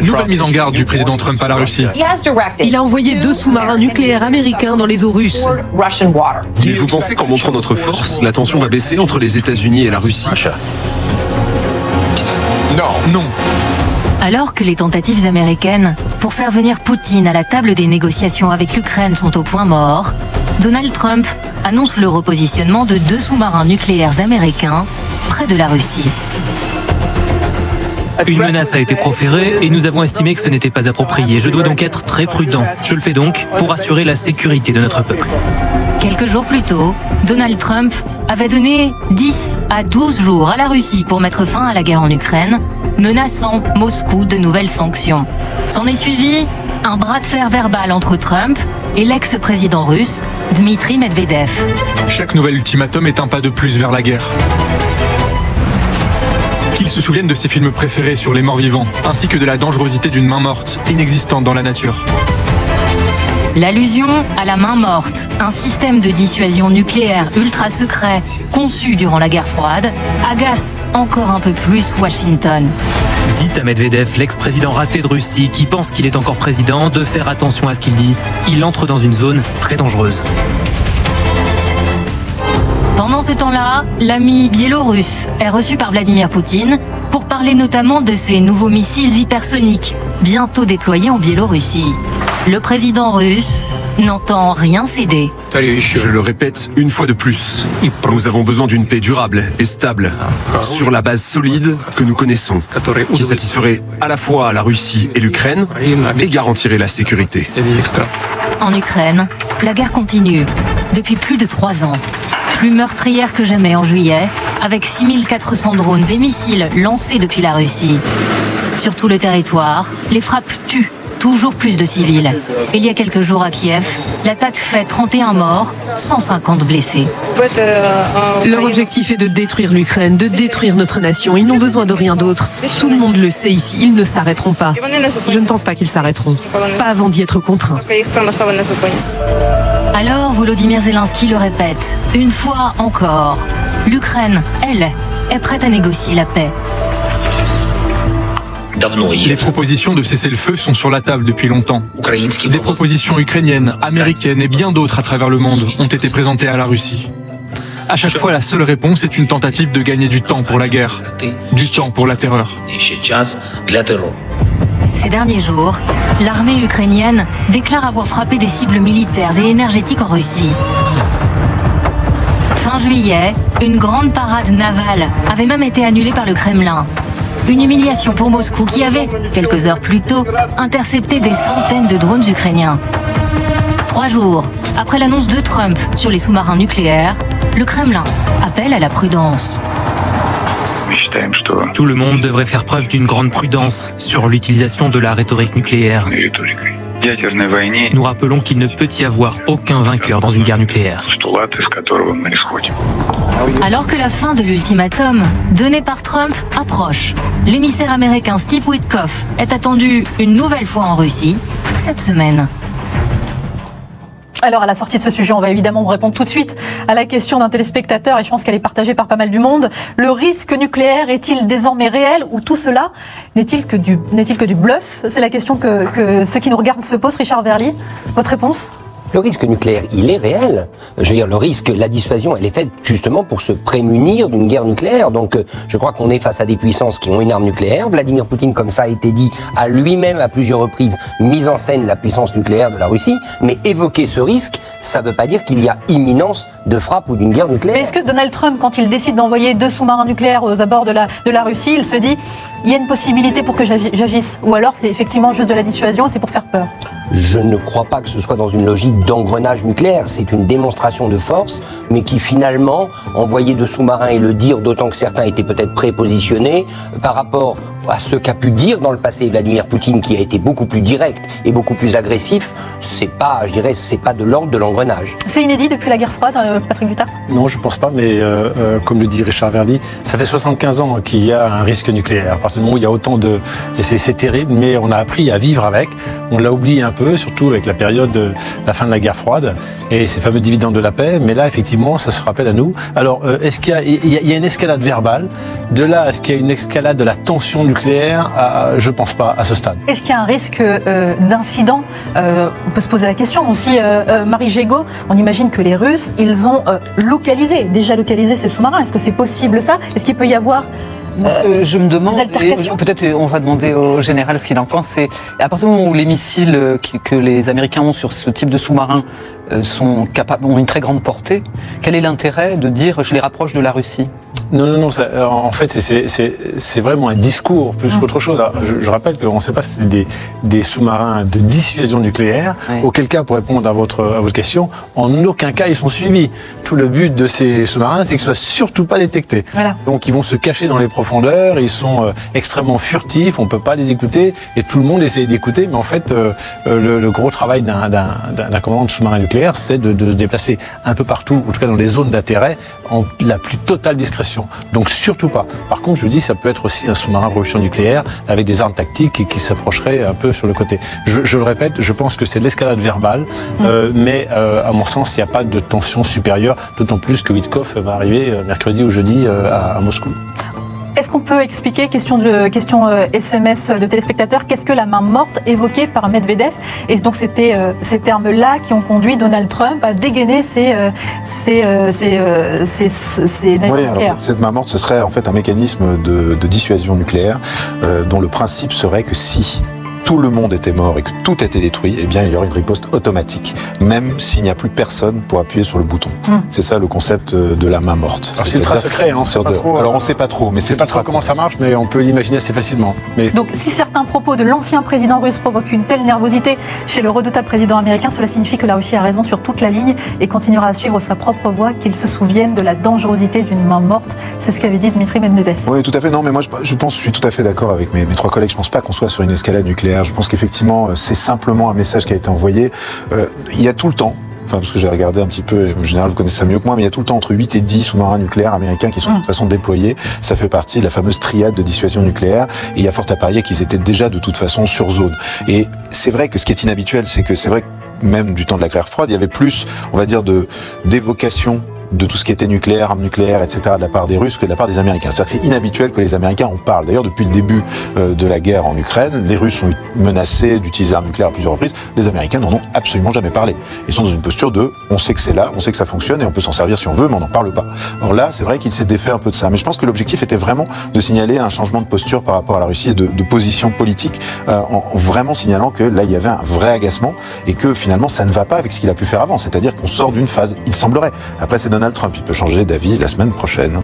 Nouvelle mise en garde du président Trump à la Russie. Il a envoyé 2 sous-marins nucléaires américains dans les eaux russes. Et vous pensez qu'en montrant notre force, la tension va baisser entre les États-Unis et la Russie? Non. Alors que les tentatives américaines pour faire venir Poutine à la table des négociations avec l'Ukraine sont au point mort, Donald Trump annonce le repositionnement de 2 sous-marins nucléaires américains près de la Russie. Une menace a été proférée et nous avons estimé que ce n'était pas approprié. Je dois donc être très prudent. Je le fais donc pour assurer la sécurité de notre peuple. Quelques jours plus tôt, Donald Trump avait donné 10 à 12 jours à la Russie pour mettre fin à la guerre en Ukraine, menaçant Moscou de nouvelles sanctions. S'en est suivi un bras de fer verbal entre Trump et l'ex-président russe, Dmitri Medvedev. Chaque nouvel ultimatum est un pas de plus vers la guerre. Qu'il se souvienne de ses films préférés sur les morts vivants, ainsi que de la dangerosité d'une main morte, inexistante dans la nature. L'allusion à la main morte, un système de dissuasion nucléaire ultra secret conçu durant la guerre froide, agace encore un peu plus Washington. Dites à Medvedev, l'ex-président raté de Russie, qui pense qu'il est encore président, de faire attention à ce qu'il dit. Il entre dans une zone très dangereuse. Pendant ce temps-là, l'ami biélorusse est reçu par Vladimir Poutine pour parler notamment de ses nouveaux missiles hypersoniques, bientôt déployés en Biélorussie. Le président russe n'entend rien céder. Je le répète une fois de plus, nous avons besoin d'une paix durable et stable, sur la base solide que nous connaissons, qui satisferait à la fois la Russie et l'Ukraine et garantirait la sécurité. En Ukraine, la guerre continue depuis plus de 3 ans. Plus meurtrière que jamais en juillet, avec 6400 drones et missiles lancés depuis la Russie. Sur tout le territoire, les frappes tuent toujours plus de civils. Et il y a quelques jours à Kiev, l'attaque fait 31 morts, 150 blessés. Leur objectif est de détruire l'Ukraine, de détruire notre nation. Ils n'ont besoin de rien d'autre. Tout le monde le sait ici, ils ne s'arrêteront pas. Je ne pense pas qu'ils s'arrêteront. Pas avant d'y être contraints. Alors Volodymyr Zelensky le répète, une fois encore, l'Ukraine, elle, est prête à négocier la paix. Les propositions de cessez-le-feu sont sur la table depuis longtemps. Des propositions ukrainiennes, américaines et bien d'autres à travers le monde ont été présentées à la Russie. À chaque fois, la seule réponse est une tentative de gagner du temps pour la guerre, du temps pour la terreur. Ces derniers jours, l'armée ukrainienne déclare avoir frappé des cibles militaires et énergétiques en Russie. Fin juillet, une grande parade navale avait même été annulée par le Kremlin. Une humiliation pour Moscou qui avait, quelques heures plus tôt, intercepté des centaines de drones ukrainiens. 3 jours après l'annonce de Trump sur les sous-marins nucléaires, le Kremlin appelle à la prudence. Tout le monde devrait faire preuve d'une grande prudence sur l'utilisation de la rhétorique nucléaire. Nous rappelons qu'il ne peut y avoir aucun vainqueur dans une guerre nucléaire. Alors que la fin de l'ultimatum donné par Trump approche, l'émissaire américain Steve Witkoff est attendu une nouvelle fois en Russie cette semaine. Alors à la sortie de ce sujet, on va évidemment vous répondre tout de suite à la question d'un téléspectateur et je pense qu'elle est partagée par pas mal du monde. Le risque nucléaire est-il désormais réel ou tout cela n'est-il que du bluff? C'est la question que ceux qui nous regardent se posent. Richard Verly, votre réponse? Le risque nucléaire, il est réel. Je veux dire, le risque, la dissuasion, elle est faite justement pour se prémunir d'une guerre nucléaire. Donc, je crois qu'on est face à des puissances qui ont une arme nucléaire. Vladimir Poutine, comme ça a été dit, a lui-même à plusieurs reprises mis en scène la puissance nucléaire de la Russie. Mais évoquer ce risque, ça ne veut pas dire qu'il y a imminence de frappe ou d'une guerre nucléaire. Mais est-ce que Donald Trump, quand il décide d'envoyer 2 sous-marins nucléaires aux abords de la Russie, il se dit il y a une possibilité pour que j'agisse? Ou alors c'est effectivement juste de la dissuasion et c'est pour faire peur? Je ne crois pas que ce soit dans une logique d'engrenage nucléaire. C'est une démonstration de force, mais qui finalement, envoyer 2 sous-marins et le dire, d'autant que certains étaient peut-être prépositionnés, par rapport à ce qu'a pu dire dans le passé Vladimir Poutine, qui a été beaucoup plus direct et beaucoup plus agressif, c'est pas, je dirais, c'est pas de l'ordre de l'engrenage. C'est inédit depuis la guerre froide, Patrick Butart? Non, je pense pas, mais comme le dit Richard Verly, ça fait 75 ans qu'il y a un risque nucléaire. À partir du moment où il y a autant de... Et c'est terrible, mais on a appris à vivre avec. On l'a oublié un peu, surtout avec la période de la fin de la guerre froide et ces fameux dividendes de la paix. Mais là, effectivement, ça se rappelle à nous. Alors, est-ce qu'il y a une escalade verbale? De là, est-ce qu'il y a une escalade de la tension nucléaire? Je pense pas à ce stade. Est-ce qu'il y a un risque d'incident? On peut se poser la question aussi, Marie Gégaud. On imagine que les Russes, ils ont déjà localisé ces sous-marins. Est-ce que c'est possible ça? Est-ce qu'il peut y avoir Moi, ce que je me demande, et peut-être on va demander au général ce qu'il en pense, c'est à partir du moment où les missiles que les Américains ont sur ce type de sous-marin ont une très grande portée, quel est l'intérêt de dire je les rapproche de la Russie? Non, en fait, c'est vraiment un discours plus qu'autre chose. Alors, je rappelle qu'on ne sait pas si c'est des sous-marins de dissuasion nucléaire, auquel cas, pour répondre à votre question, en aucun cas ils sont suivis. Tout le but de ces sous-marins, c'est qu'ils ne soient surtout pas détectés. Voilà. Donc ils vont se cacher dans les profondeurs, ils sont extrêmement furtifs, on ne peut pas les écouter, et tout le monde essaie d'écouter, mais en fait, le gros travail d'un commandant de sous-marin nucléaire, c'est de se déplacer un peu partout, en tout cas dans les zones d'intérêt, en la plus totale discrétion. Donc surtout pas. Par contre, je vous dis, ça peut être aussi un sous-marin à propulsion nucléaire avec des armes tactiques et qui s'approcherait un peu sur le côté. Je le répète, je pense que c'est de l'escalade verbale, mais à mon sens, il n'y a pas de tension supérieure, d'autant plus que Witkoff va arriver mercredi ou jeudi à Moscou. Est-ce qu'on peut expliquer, question SMS de téléspectateurs, qu'est-ce que la main morte évoquée par Medvedev? Et donc c'était ces termes-là qui ont conduit Donald Trump à dégainer ces navires nucléaires. Cette main morte, ce serait en fait un mécanisme de dissuasion nucléaire dont le principe serait que si tout le monde était mort et que tout était détruit, eh bien, il y aurait une riposte automatique, même s'il n'y a plus personne pour appuyer sur le bouton. C'est ça le concept de la main morte. C'est ultra secret, hein, alors on ne sait pas trop, mais c'est pas trop comment ça marche, mais on peut l'imaginer assez facilement. Mais... Donc, si certains propos de l'ancien président russe provoquent une telle nervosité chez le redoutable président américain, cela signifie que la Russie a raison sur toute la ligne et continuera à suivre sa propre voie, qu'il se souvienne de la dangerosité d'une main morte. C'est ce qu'avait dit Dmitri Medvedev. Oui, tout à fait. Non, mais moi, je suis tout à fait d'accord avec mes trois collègues. Je pense pas qu'on soit sur une escalade nucléaire. Je pense qu'effectivement, c'est simplement un message qui a été envoyé. Il y a tout le temps, parce que j'ai regardé un petit peu, en général vous connaissez ça mieux que moi, mais il y a tout le temps entre 8 et 10 sous-marins nucléaires américains qui sont de toute façon déployés. Ça fait partie de la fameuse triade de dissuasion nucléaire, et il y a fort à parier qu'ils étaient déjà de toute façon sur zone. Et c'est vrai que ce qui est inhabituel, c'est que c'est vrai que même du temps de la guerre froide, il y avait plus, on va dire, d'évocation de tout ce qui était nucléaire, armes nucléaires, etc., de la part des Russes que de la part des Américains. C'est-à-dire que c'est inhabituel que les Américains en parlent. D'ailleurs, depuis le début de la guerre en Ukraine, les Russes ont menacé d'utiliser armes nucléaires à plusieurs reprises. Les Américains n'en ont absolument jamais parlé. Ils sont dans une posture de « on sait que c'est là, on sait que ça fonctionne et on peut s'en servir si on veut, mais on n'en parle pas ». Or là, c'est vrai qu'il s'est défait un peu de ça. Mais je pense que l'objectif était vraiment de signaler un changement de posture par rapport à la Russie et de position politique, en vraiment signalant que là, il y avait un vrai agacement et que finalement, ça ne va pas avec ce qu'il a pu faire avant. C'est-à-dire qu'on sort d'une phase, il semblerait. Après, c'est Donald Trump, il peut changer d'avis la semaine prochaine.